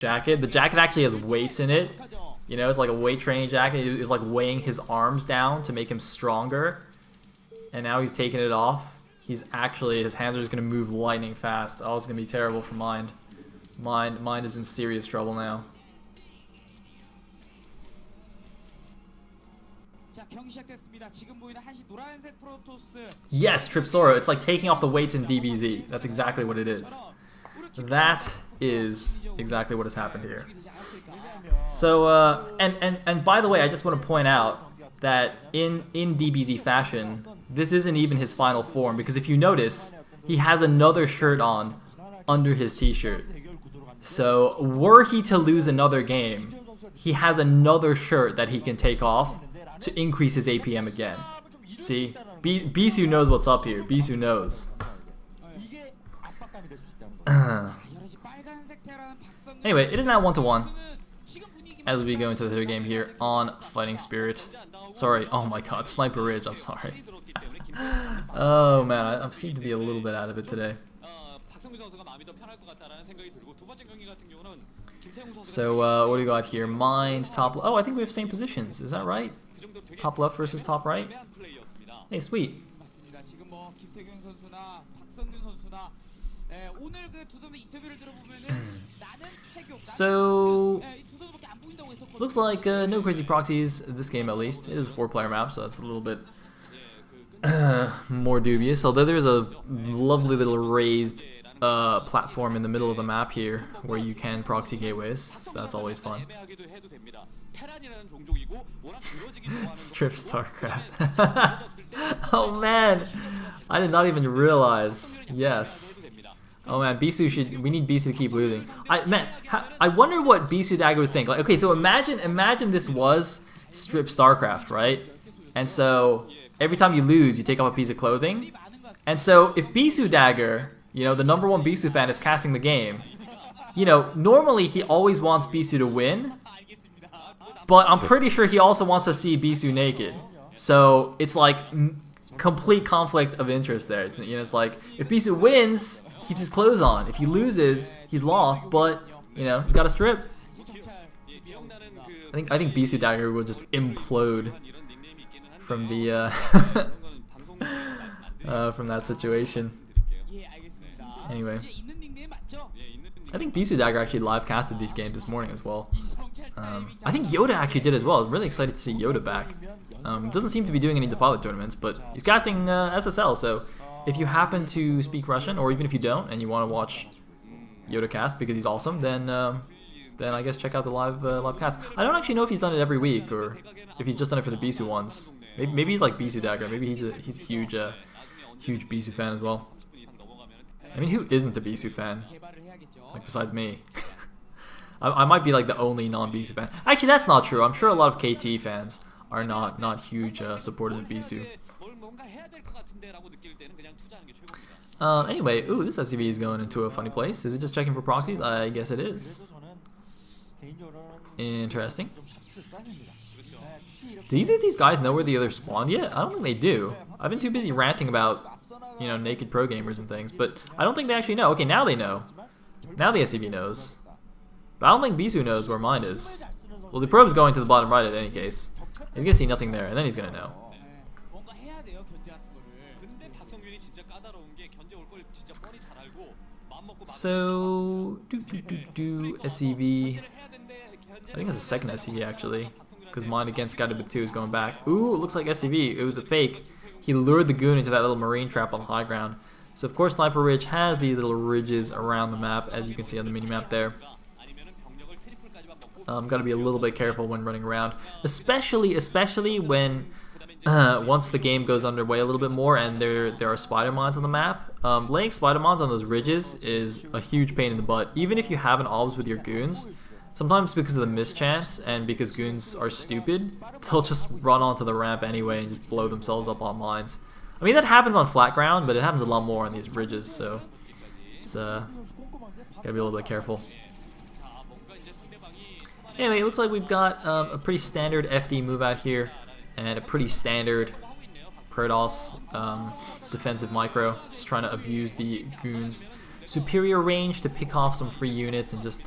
jacket. The jacket actually has weights in it. You know, it's like a weight training jacket. It's like weighing his arms down to make him stronger. And now he's taking it off. He's actually, his hands are just going to move lightning fast. Oh, it's going to be terrible for Mind. Mind is in serious trouble now. Yes, Tripsoro. It's like taking off the weights in DBZ. That's exactly what it is. That is exactly what has happened here. So, and by the way, I just want to point out that in DBZ fashion, this isn't even his final form, because if you notice, he has another shirt on under his t-shirt. So, were he to lose another game, he has another shirt that he can take off to increase his APM again. See? Bisu knows what's up here. Bisu knows. Anyway, it is now 1-1 as we go into the third game here on Fighting Spirit. Sorry, oh my god, Sniper Ridge, I'm sorry. Oh man, I seem to be a little bit out of it today. So, what do we got here? Mind, top left. Oh, I think we have same positions. Is that right? Top left versus top right? Hey, sweet. So, looks like no crazy proxies this game at least. It is a 4-player map, so that's a little bit more dubious. Although there's a lovely little raised platform in the middle of the map here where you can proxy gateways, so that's always fun. Strip StarCraft. Oh man, I did not even realize. Yes. Oh man, Bisu we need Bisu to keep losing. I wonder what Bisu Dagger would think. Like, okay, so imagine this was Strip StarCraft, right? And so every time you lose, you take off a piece of clothing. And so if Bisu Dagger, you know, the #1 Bisu fan is casting the game, you know, normally he always wants Bisu to win, but I'm pretty sure he also wants to see Bisu naked. So it's like complete conflict of interest there. It's, you know, it's like if Bisu wins, keeps his clothes on. If he loses, he's lost, but you know, he's got a strip. I think Bisu Dagger will just implode from the from that situation. Anyway, I think Bisu Dagger actually live casted these games this morning as well. I think Yoda actually did as well. I'm really excited to see Yoda back. Doesn't seem to be doing any Defiler tournaments, but he's casting SSL, so if you happen to speak Russian, or even if you don't, and you want to watch Yoda cast because he's awesome, then I guess check out the live cast. I don't actually know if he's done it every week, or if he's just done it for the Bisu ones. Maybe he's like Bisu Dagger. Maybe he's a huge huge Bisu fan as well. I mean, who isn't a Bisu fan? Like, besides me. I might be like the only non-Bisu fan. Actually, that's not true. I'm sure a lot of KT fans are not huge supporters of Bisu. Anyway, ooh, this SCV is going into a funny place. Is it just checking for proxies? I guess it is. Interesting. Do you think these guys know where the other spawned yet? I don't think they do. I've been too busy ranting about, you know, naked pro gamers and things, but I don't think they actually know. Okay, now they know. Now the SCV knows. But I don't think Bisu knows where mine is. Well, the probe's going to the bottom right in any case. He's gonna see nothing there, and then he's gonna know. So, SCV. I think it's a second SCV actually, because mine against Skydiving 2 is going back. Ooh, it looks like SCV. It was a fake. He lured the goon into that little marine trap on the high ground. So of course Sniper Ridge has these little ridges around the map, as you can see on the mini-map there. Gotta be a little bit careful when running around, especially when once the game goes underway a little bit more and there are spider mines on the map. Laying spider mines on those ridges is a huge pain in the butt, even if you have an obs with your goons. Sometimes because of the mischance and because goons are stupid, they'll just run onto the ramp anyway and just blow themselves up on mines. I mean, that happens on flat ground, but it happens a lot more on these ridges, so it's gotta be a little bit careful. Anyway, it looks like we've got a pretty standard FD move out here and a pretty standard Protoss defensive micro, just trying to abuse the goons' superior range to pick off some free units and just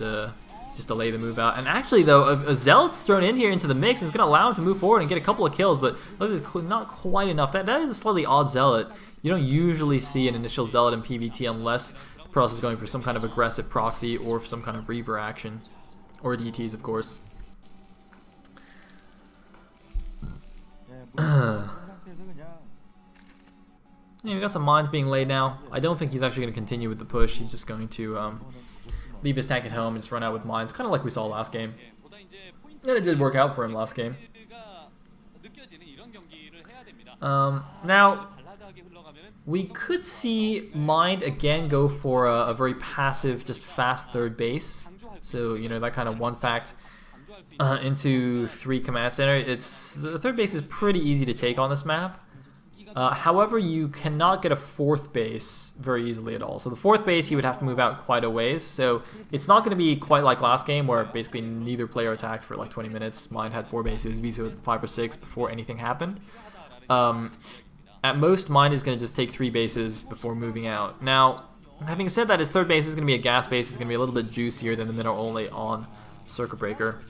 just delay the move out. And actually, though, a Zealot's thrown in here into the mix, and it's going to allow him to move forward and get a couple of kills, but this is not quite enough. That is a slightly odd Zealot. You don't usually see an initial Zealot in PvT unless Protoss is going for some kind of aggressive proxy or for some kind of Reaver action. Or DTs, of course. Yeah, we got some mines being laid now. I don't think he's actually going to continue with the push. He's just going to leave his tank at home and just run out with mines, kind of like we saw last game. And it did work out for him last game. Now, we could see Mind again go for a very passive, just fast third base. So, you know, that kind of one fact into 3 command center. The third base is pretty easy to take on this map. However, you cannot get a 4th base very easily at all. So the 4th base, he would have to move out quite a ways. So it's not going to be quite like last game where basically neither player attacked for like 20 minutes. Mine had 4 bases, Bisu had 5 or 6 before anything happened. At most, Mine is going to just take 3 bases before moving out. Now, having said that, his 3rd base is going to be a gas base. It's going to be a little bit juicier than the middle only on Circuit Breaker.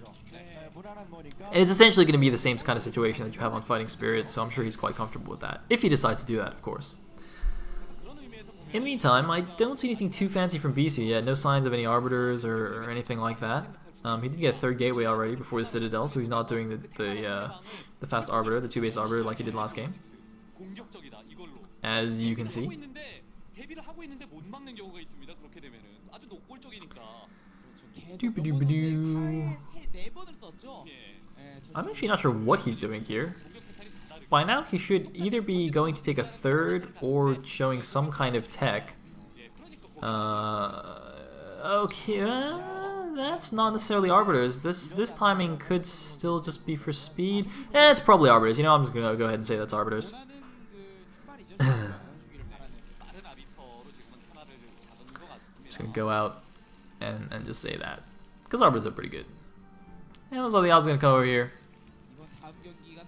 And it's essentially going to be the same kind of situation that you have on Fighting Spirit, so I'm sure he's quite comfortable with that. If he decides to do that, of course. In the meantime, I don't see anything too fancy from Bisu yet. No signs of any Arbiters or anything like that. He did get a 3rd gateway already before the Citadel, so he's not doing the fast Arbiter, the 2-base Arbiter like he did last game. As you can see. Doop-a-doop-a-doo. I'm actually not sure what he's doing here. By now, he should either be going to take a 3rd or showing some kind of tech. Okay, that's not necessarily Arbiters. This timing could still just be for speed. It's probably Arbiters. You know, I'm just going to go ahead and say that's Arbiters. Just going to go out and just say that. Because Arbiters are pretty good. And those are the odds going to come over here.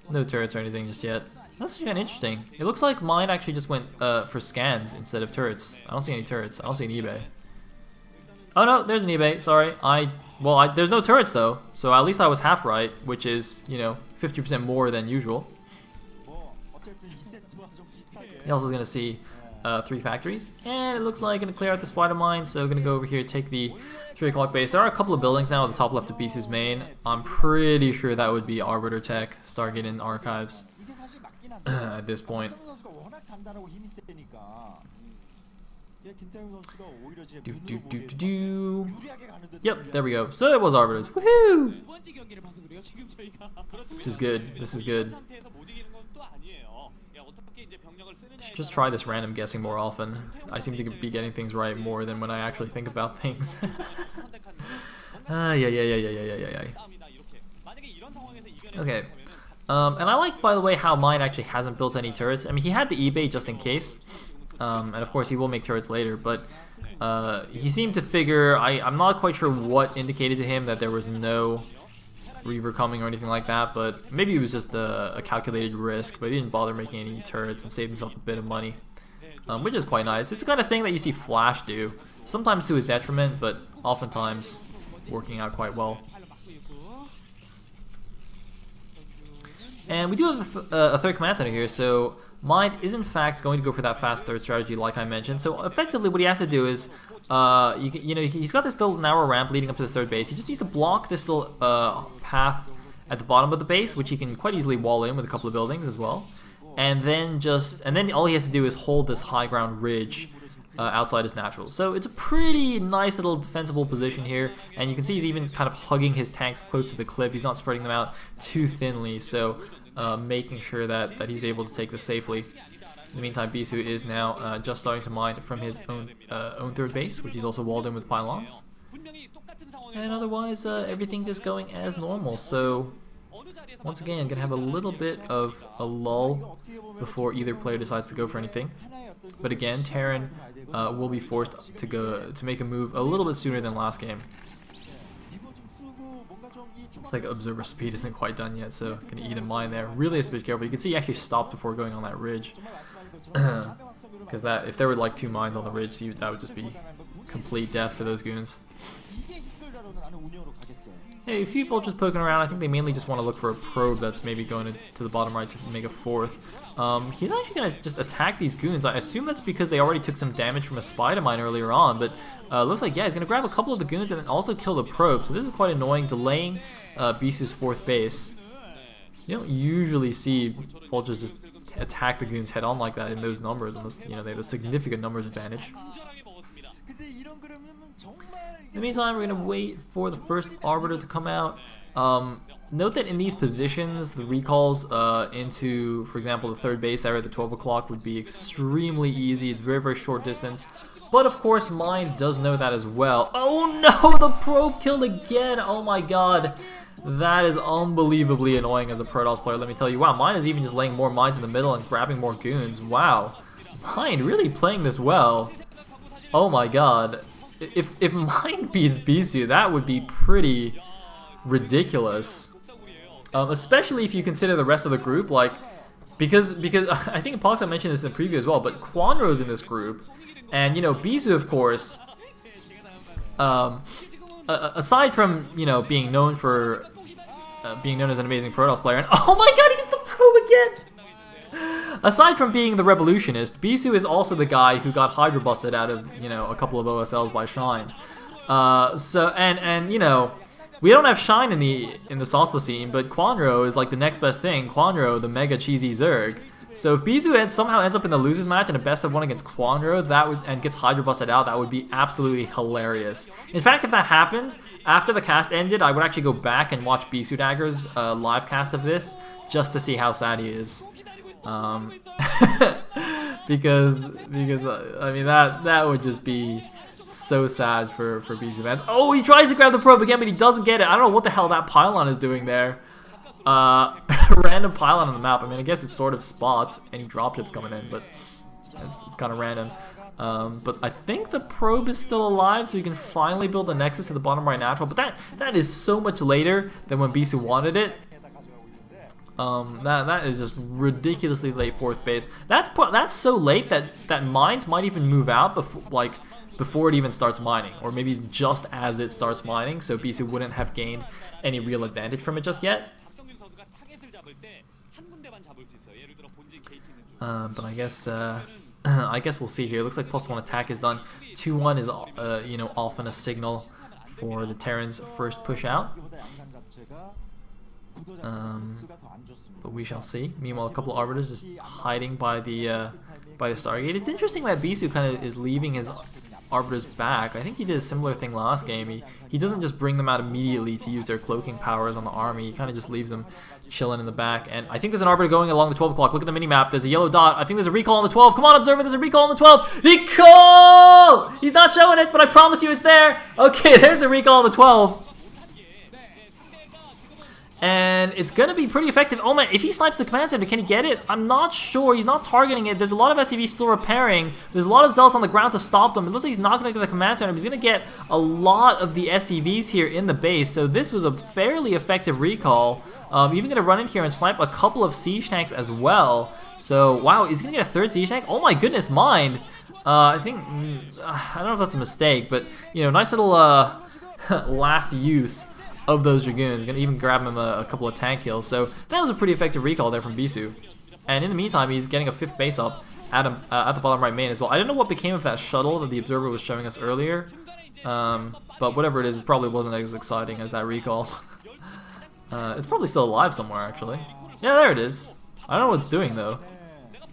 No turrets or anything just yet. That's actually kind of interesting. It looks like mine actually just went for scans instead of turrets. I don't see any turrets. I don't see an eBay. Oh no, there's an eBay. Sorry. There's no turrets though. So at least I was half right, which is, you know, 50% more than usual. He also is going to see 3 factories. And it looks like going to clear out the spider mine. So going to go over here, take the 3 o'clock base. There are a couple of buildings now at the top left of Bisu's main. I'm pretty sure that would be Arbiter Tech, Stargate and Archives at this point. Yep, there we go. So it was Arbiters. Woohoo! This is good. This is good. Should just try this random guessing more often. I seem to be getting things right more than when I actually think about things. Yeah. Okay. And I like, by the way, how mine actually hasn't built any turrets. I mean, he had the eBay just in case. And of course, he will make turrets later. But he seemed to figure... I'm not quite sure what indicated to him that there was no Reaver coming or anything like that, but maybe it was just a calculated risk, but he didn't bother making any turrets and saved himself a bit of money, which is quite nice. It's the kind of thing that you see Flash do, sometimes to his detriment, but oftentimes working out quite well. And we do have a 3rd command center here, so Mind is in fact going to go for that fast 3rd strategy like I mentioned. So effectively what he has to do is, he's got this little narrow ramp leading up to the 3rd base. He just needs to block this little path at the bottom of the base, which he can quite easily wall in with a couple of buildings as well. And then all he has to do is hold this high ground ridge outside his naturals. So it's a pretty nice little defensible position here, and you can see he's even kind of hugging his tanks close to the cliff. He's not spreading them out too thinly, so making sure that he's able to take this safely. In the meantime, Bisu is now just starting to mine from his own 3rd base, which he's also walled in with pylons. And otherwise, everything just going as normal. So once again, gonna have a little bit of a lull before either player decides to go for anything. But again, Terran will be forced to make a move a little bit sooner than last game. It's like observer speed isn't quite done yet, so gonna eat a mine there. Really has to be careful. You can see he actually stopped before going on that ridge. Because if there were like 2 mines on the ridge, that would just be complete death for those goons. Hey, a few vultures poking around. I think they mainly just want to look for a probe that's maybe going to the bottom right to make a fourth. He's actually going to just attack these goons. I assume that's because they already took some damage from a spider mine earlier on, but looks like, yeah, he's going to grab a couple of the goons and then also kill the probe. So this is quite annoying, delaying Bisu's fourth base. You don't usually see vultures just attack the goons head on like that in those numbers unless, you know, they have a significant numbers advantage. In the meantime, we're going to wait for the first Arbiter to come out. Note that in these positions, the recalls into, for example, the third base there at the 12 o'clock would be extremely easy. It's very, very short distance. But of course, Mind does know that as well. Oh no, the probe killed again. Oh my god. That is unbelievably annoying as a Protoss player, let me tell you. Wow, Mind is even just laying more mines in the middle and grabbing more goons. Wow. Mind really playing this well. Oh my god. If Mind beats Bisu, that would be pretty ridiculous. Especially if you consider the rest of the group, like, because I think Poxa mentioned this in the preview as well, but Quanro's in this group, and, you know, Bisu, of course, aside from, you know, being known for being known as an amazing Protoss player, and oh my god, he gets the probe again! Aside from being the revolutionist, Bisu is also the guy who got Hydra busted out of, you know, a couple of OSLs by Shine. So, and you know, we don't have Shine in the Sospa scene, but Quanro is like the next best thing. Quanro, the mega cheesy Zerg. So if Bisu somehow ends up in the losers match in a best of one against Quanro, and gets Hydra busted out, that would be absolutely hilarious. In fact, if that happened, after the cast ended, I would actually go back and watch Bisu Dagger's live cast of this, just to see how sad he is. Because I mean, that would just be so sad for Bisu fans. Oh, he tries to grab the probe again, but he doesn't get it. I don't know what the hell that pylon is doing there. Random pylon on the map. I mean, I guess it's sort of spots any dropships coming in, but it's kind of random. But I think the probe is still alive, so you can finally build a nexus to the bottom right natural. But that is so much later than when Bisu wanted it. That is just ridiculously late fourth base. That's so late that mines might even move out before it even starts mining, or maybe just as it starts mining, so Bisu wouldn't have gained any real advantage from it just yet. But I guess we'll see here. It looks like +1 attack is done. 2-1 is you know, often a signal for the Terran's first push out. But we shall see. Meanwhile, a couple of Arbiters just hiding by the Stargate. It's interesting that Bisu kind of is leaving his Arbiters back. I think he did a similar thing last game. He doesn't just bring them out immediately to use their cloaking powers on the army. He kind of just leaves them chilling in the back. And I think there's an Arbiter going along the 12 o'clock. Look at the mini-map. There's a yellow dot. I think there's a recall on the 12. Come on, Observer. There's a recall on the 12. Recall! He's not showing it, but I promise you it's there. Okay, there's the recall on the 12. And it's going to be pretty effective. Oh man, if he snipes the command center, can he get it? I'm not sure. He's not targeting it. There's a lot of SCVs still repairing. There's a lot of Zealots on the ground to stop them. It looks like he's not going to get the command center. He's going to get a lot of the SCVs here in the base. So this was a fairly effective recall. Even going to run in here and snipe a couple of siege tanks as well. So, wow, he's going to get a third siege tank? Oh my goodness, Mind. I think, I don't know if that's a mistake, but, you know, nice little last use of those Dragoons. Gonna even grab him a couple of tank kills. So that was a pretty effective recall there from Bisu. And in the meantime, he's getting a fifth base up at the bottom right main as well. I don't know what became of that shuttle that the Observer was showing us earlier. But whatever it is, it probably wasn't as exciting as that recall. It's probably still alive somewhere, actually. Yeah, there it is. I don't know what it's doing, though.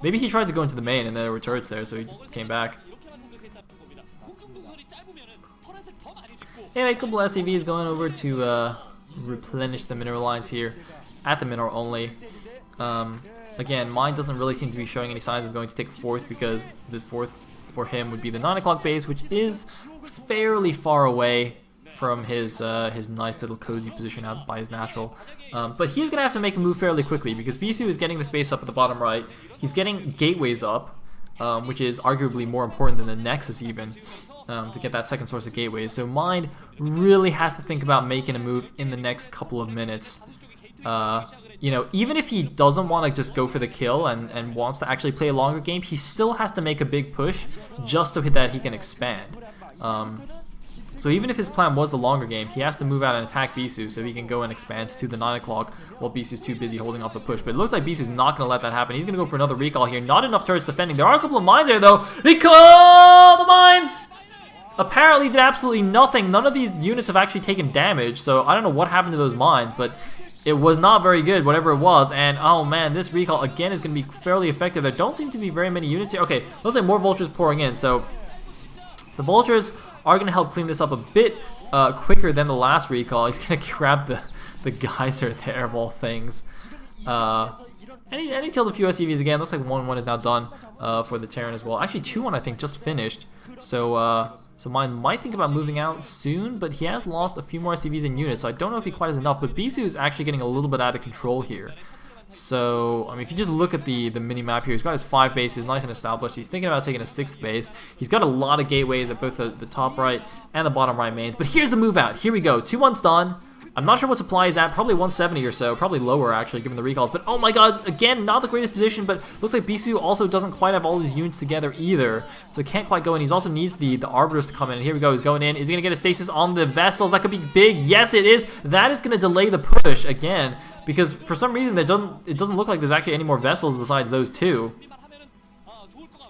Maybe he tried to go into the main and there were turrets there, so he just came back. Anyway, a couple of SCVs going over to replenish the mineral lines here at the mineral only. Again, Mind doesn't really seem to be showing any signs of going to take a fourth, because the fourth for him would be the 9 o'clock base, which is fairly far away from his nice little cozy position out by his natural. But he's going to have to make a move fairly quickly, because Bisu is getting this base up at the bottom right. He's getting gateways up, which is arguably more important than the Nexus even. To get that second source of gateways. So Mind really has to think about making a move in the next couple of minutes. You know, even if he doesn't want to just go for the kill and wants to actually play a longer game, he still has to make a big push just so that he can expand. So even if his plan was the longer game, he has to move out and attack Bisu so he can go and expand to the 9 o'clock while Bisu's too busy holding off the push. But it looks like Bisu's not going to let that happen. He's going to go for another recall here. Not enough turrets defending. There are a couple of mines there, though. Recall the mines! Apparently did absolutely nothing. None of these units have actually taken damage, so I don't know what happened to those mines, but it was not very good, whatever it was. And oh man, this recall again is going to be fairly effective. There don't seem to be very many units here. Okay, looks like more vultures pouring in, so the vultures are going to help clean this up a bit quicker than the last recall. He's going to grab the geyser there of all things. And he killed a few SCVs again. Looks like 1-1 is now done for the Terran as well. Actually, 2-1 I think just finished. So so mine might think about moving out soon, but he has lost a few more SCVs in units, so I don't know if he quite has enough. But Bisu is actually getting a little bit out of control here. So, I mean, if you just look at the mini-map here, he's got his 5 bases nice and established. He's thinking about taking a 6th base. He's got a lot of gateways at both the top right and the bottom right mains. But here's the move out. Here we go. 2-1's done. I'm not sure what supply is at. Probably 170 or so. Probably lower, actually, given the recalls. But, oh my god, again, not the greatest position. But looks like Bisu also doesn't quite have all these units together either. So he can't quite go in. He also needs the Arbiters to come in. And here we go. He's going in. Is he going to get a stasis on the vessels? That could be big. Yes, it is. That is going to delay the push again. Because for some reason, it doesn't look like there's actually any more vessels besides those 2.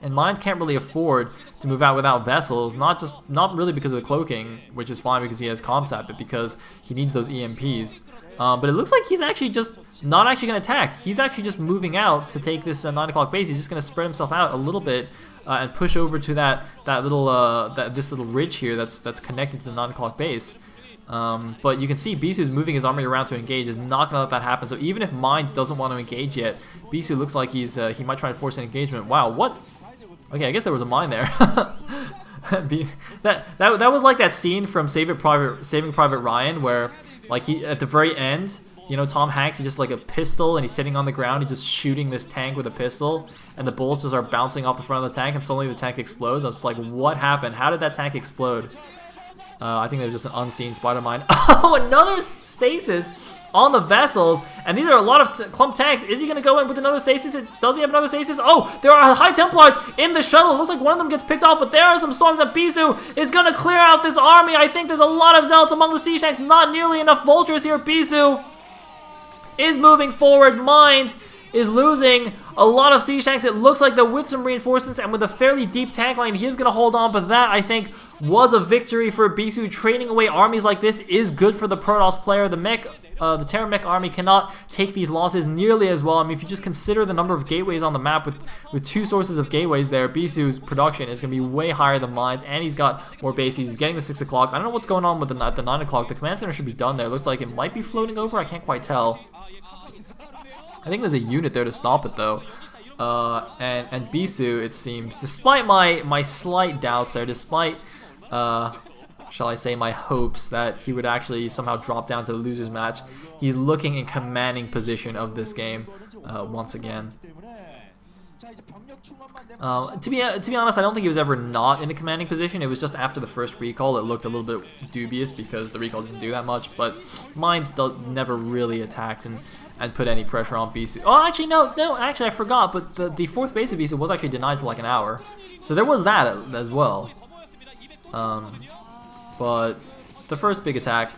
And mines can't really afford to move out without vessels, not really because of the cloaking, which is fine because he has Comsat, but because he needs those EMPs. But it looks like he's actually just not actually going to attack. He's actually just moving out to take this 9 o'clock base. He's just going to spread himself out a little bit and push over to this little ridge here that's connected to the 9 o'clock base. But you can see Bisu's moving his army around to engage, is not going to let that happen. So even if Mind doesn't want to engage yet, Bisu looks like he might try to force an engagement. Wow, what? Okay, I guess there was a mine there. that was like that scene from Saving Private Ryan where, like, he at the very end, you know, Tom Hanks, he just like a pistol and he's sitting on the ground, he's just shooting this tank with a pistol, and the bullets just are bouncing off the front of the tank, and suddenly the tank explodes. I was just like, what happened? How did that tank explode? I think there's just an unseen spider mine. Oh, another stasis on the vessels, and these are a lot of clump tanks. Is he going to go in with another stasis? Does he have another stasis? Oh, there are High Templars in the shuttle. It looks like one of them gets picked off, but there are some storms, and Bisu is going to clear out this army. I think there's a lot of zealots among the siege tanks, not nearly enough vultures here. Bisu is moving forward. Mind is losing a lot of siege tanks. It looks like that with some reinforcements and with a fairly deep tank line, he is going to hold on, but that, I think, was a victory for Bisu. Trading away armies like this is good for the Protoss player. The Terran mech army cannot take these losses nearly as well. I mean, if you just consider the number of gateways on the map with 2 sources of gateways there, Bisu's production is going to be way higher than Mine's, and he's got more bases. He's getting the 6 o'clock. I don't know what's going on with the 9 o'clock. The command center should be done there. Looks like it might be floating over. I can't quite tell. I think there's a unit there to stop it, though. And Bisu, it seems, despite my slight doubts there, despite, shall I say, my hopes that he would actually somehow drop down to the loser's match, he's looking in commanding position of this game once again. To be honest, I don't think he was ever not in a commanding position. It was just after the first recall it looked a little bit dubious because the recall didn't do that much, but Mind never really attacked and put any pressure on Bisu. Oh, actually, no, actually, I forgot, but the 4th base of Bisu was actually denied for like an hour. So there was that as well. But the first big attack,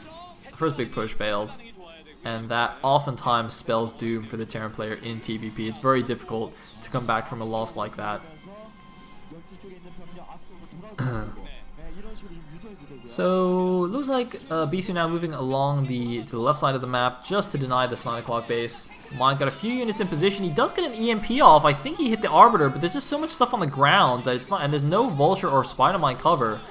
the first big push failed, and that oftentimes spells doom for the Terran player in TVP. It's very difficult to come back from a loss like that. So it looks like Bisu now moving along to the left side of the map just to deny this 9 o'clock base. Mine's got a few units in position. He does get an EMP off. I think he hit the Arbiter, but there's just so much stuff on the ground that it's not, and there's no Vulture or Spider Mine cover.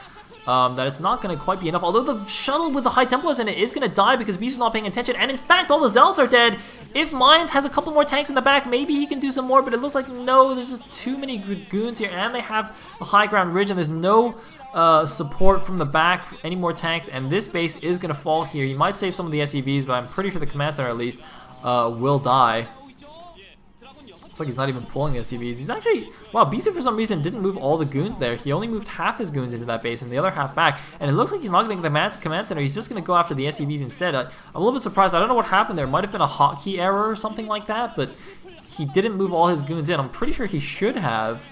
That it's not going to quite be enough. Although the shuttle with the High Templars in it is going to die because Bisu's not paying attention. And in fact, all the Zealots are dead. If Mind has a couple more tanks in the back, maybe he can do some more. But it looks like no, there's just too many goons here. And they have a high ground ridge and there's no support from the back for any more tanks. And this base is going to fall here. He might save some of the SCVs, but I'm pretty sure the command center at least will die. Looks like he's not even pulling SCVs. He's actually... Wow, Bisu for some reason didn't move all the goons there. He only moved half his goons into that base and the other half back. And it looks like he's not getting the command center. He's just going to go after the SCVs instead. I'm a little bit surprised. I don't know what happened there. It might have been a hotkey error or something like that. But he didn't move all his goons in. I'm pretty sure he should have.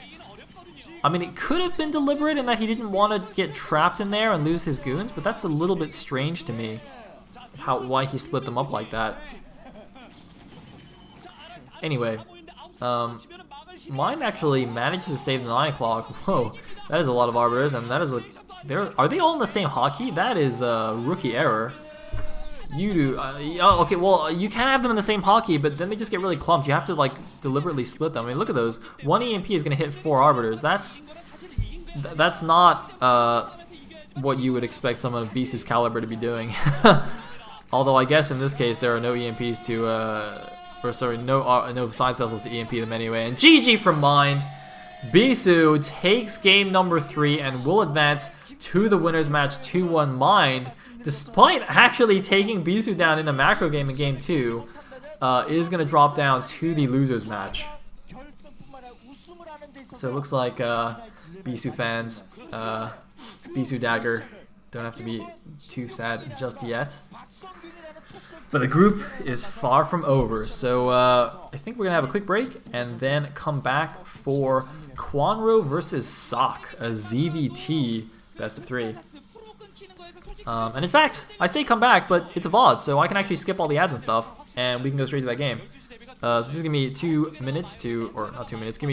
I mean, it could have been deliberate in that he didn't want to get trapped in there and lose his goons, but that's a little bit strange to me. Why he split them up like that. Anyway, mine actually manages to save the 9 o'clock. Whoa, that is a lot of arbiters, and that is a... Are they all in the same hotkey? That is a rookie error. You do... okay, well, you can have them in the same hotkey, but then they just get really clumped. You have to, like, deliberately split them. I mean, look at those. 1 EMP is going to hit 4 arbiters. That's not what you would expect someone of Bisu's caliber to be doing. Although I guess in this case there are no EMPs to... or sorry, no science vessels to EMP them anyway. And GG from Mind. Bisu takes game number 3 and will advance to the winners match 2-1. Mind, despite actually taking Bisu down in a macro game in game 2, is going to drop down to the losers match. So it looks like Bisu fans, Bisu Dagger, don't have to be too sad just yet. But the group is far from over, so I think we're going to have a quick break and then come back for Quanro versus Sok, a ZVT best of 3. And in fact, I say come back, but it's a VOD, so I can actually skip all the ads and stuff, and we can go straight to that game. So just give me 2 minutes to, or not 2 minutes, let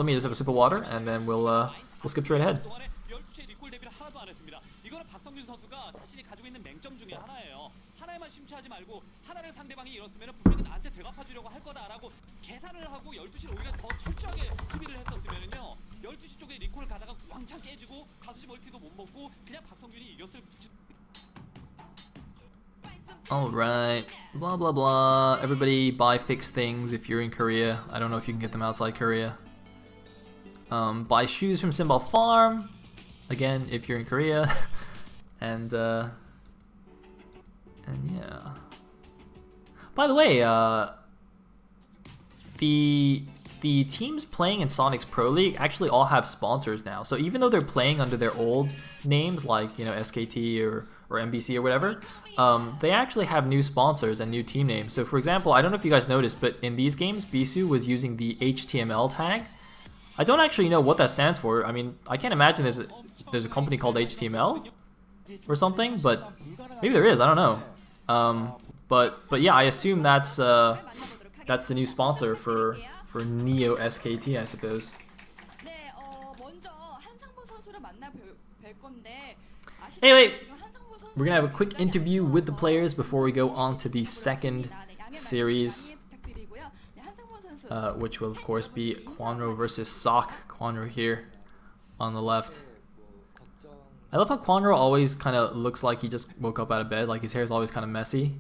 me just have a sip of water, and then we'll skip straight ahead. Alright, blah blah blah. Everybody buy fixed things if you're in Korea. I don't know if you can get them outside Korea. Buy shoes from Symbol Farm, again if you're in Korea. and yeah. By the way, the teams playing in Sonic's Pro League actually all have sponsors now. So even though they're playing under their old names, like, you know, SKT or MBC or whatever, they actually have new sponsors and new team names. So for example, I don't know if you guys noticed, but in these games, Bisu was using the HTML tag. I don't actually know what that stands for. I mean, I can't imagine there's a company called HTML or something, but maybe there is. I don't know. But yeah, I assume that's the new sponsor for Neo SKT, I suppose. Anyway, we're gonna have a quick interview with the players before we go on to the second series, which will of course be Quanro versus Sok. Quanro here on the left. I love how Quanro always kind of looks like he just woke up out of bed, like his hair is always kind of messy.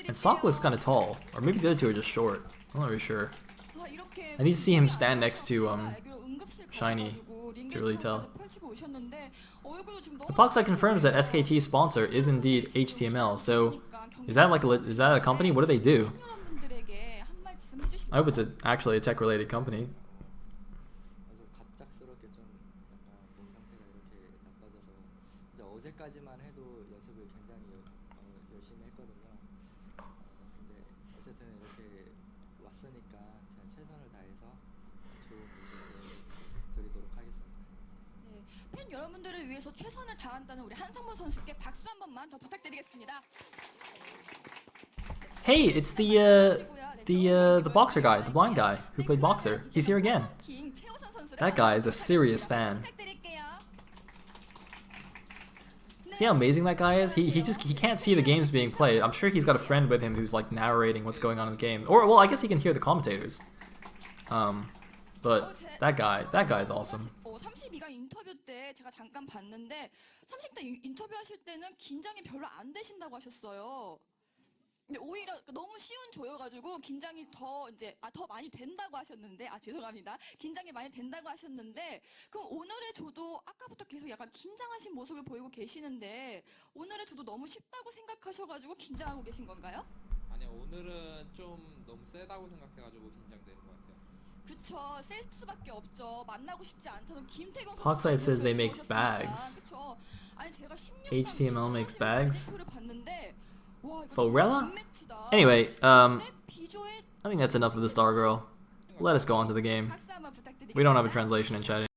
And Sok looks kind of tall, or maybe the other two are just short. I'm not really sure. I need to see him stand next to Shiny to really tell. The Poxite confirms that SKT's sponsor is indeed HTML. So is that like a company? What do they do? I hope it's actually a tech-related company. 여러분들을 위해서 최선을 다한다는 우리 한상범 선수께 박수 한 번만 더 부탁드리겠습니다. Hey, it's the boxer guy, the blind guy who played boxer. He's here again. That guy is a serious fan. See how amazing that guy is? He can't see the games being played. I'm sure he's got a friend with him who's like narrating what's going on in the game. Or well, I guess he can hear the commentators. But that guy is awesome. 32강 인터뷰 때 제가 잠깐 봤는데 30대 인터뷰하실 때는 긴장이 별로 안 되신다고 하셨어요. 근데 오히려 너무 쉬운 조여가지고 긴장이 더 많이 된다고 하셨는데 죄송합니다. 긴장이 많이 된다고 하셨는데 그럼 오늘의 조도 아까부터 계속 약간 긴장하신 모습을 보이고 계시는데 오늘의 조도 너무 쉽다고 생각하셔가지고 긴장하고 계신 건가요? 아니요, 오늘은 좀 너무 세다고 생각해가지고 긴장되는 것 같아요. 그쵸, 셀 수밖에 없죠. 만나고 싶지 않다는 김태경 선수. Poxite says they make bags. HTML makes bags. Forella? Anyway, I think that's enough of the Star Girl. let us go on to the game. 박수 한번 부탁드리겠습니다. We don't have a translation in chat.